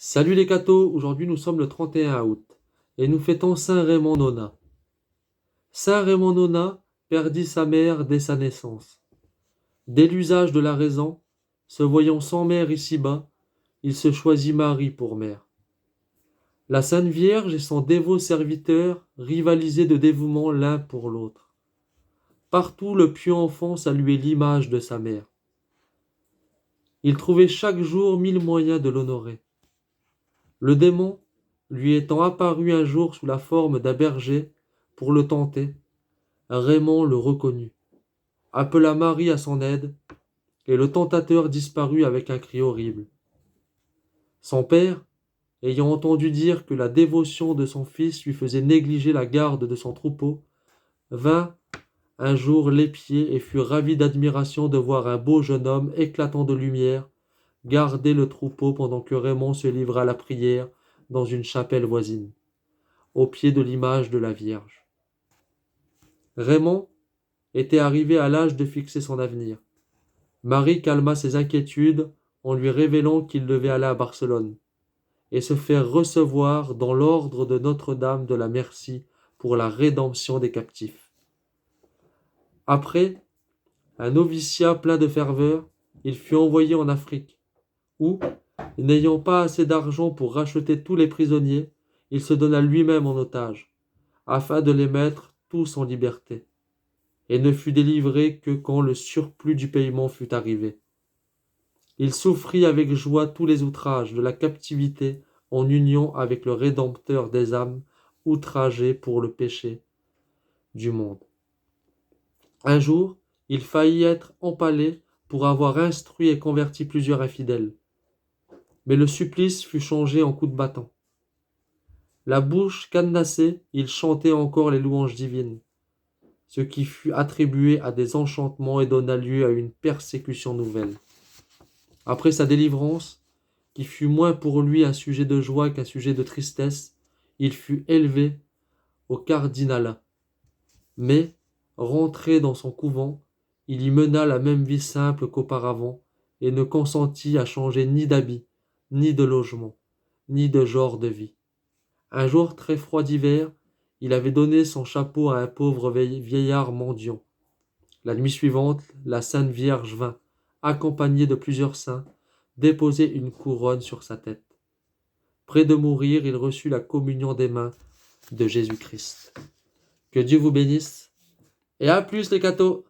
Salut les cathos, aujourd'hui nous sommes le 31 août et nous fêtons Saint Raymond Nonat. Saint Raymond Nonat perdit sa mère dès sa naissance. Dès l'usage de la raison, se voyant sans mère ici-bas, il se choisit Marie pour mère. La Sainte Vierge et son dévot serviteur rivalisaient de dévouement l'un pour l'autre. Partout le pieux enfant saluait l'image de sa mère. Il trouvait chaque jour 1000 moyens de l'honorer. Le démon, lui étant apparu un jour sous la forme d'un berger pour le tenter, Raymond le reconnut, appela Marie à son aide, et le tentateur disparut avec un cri horrible. Son père, ayant entendu dire que la dévotion de son fils lui faisait négliger la garde de son troupeau, vint un jour l'épier et fut ravi d'admiration de voir un beau jeune homme éclatant de lumière garder le troupeau pendant que Raymond se livra à la prière dans une chapelle voisine, au pied de l'image de la Vierge. Raymond était arrivé à l'âge de fixer son avenir. Marie calma ses inquiétudes en lui révélant qu'il devait aller à Barcelone et se faire recevoir dans l'ordre de Notre-Dame de la Merci pour la rédemption des captifs. Après un noviciat plein de ferveur, il fut envoyé en Afrique, où, n'ayant pas assez d'argent pour racheter tous les prisonniers, il se donna lui-même en otage, afin de les mettre tous en liberté, et ne fut délivré que quand le surplus du paiement fut arrivé. Il souffrit avec joie tous les outrages de la captivité en union avec le Rédempteur des âmes, outragé pour le péché du monde. Un jour, il faillit être empalé pour avoir instruit et converti plusieurs infidèles. Mais le supplice fut changé en coup de bâton. La bouche cadenassée, il chantait encore les louanges divines, ce qui fut attribué à des enchantements et donna lieu à une persécution nouvelle. Après sa délivrance, qui fut moins pour lui un sujet de joie qu'un sujet de tristesse, il fut élevé au cardinalat. Mais, rentré dans son couvent, il y mena la même vie simple qu'auparavant, et ne consentit à changer ni d'habit, ni de logement, ni de genre de vie. Un jour très froid d'hiver, il avait donné son chapeau à un pauvre vieillard mendiant. La nuit suivante, la Sainte Vierge vint, accompagnée de plusieurs saints, déposer une couronne sur sa tête. Près de mourir, il reçut la communion des mains de Jésus-Christ. Que Dieu vous bénisse, et à plus les cathos!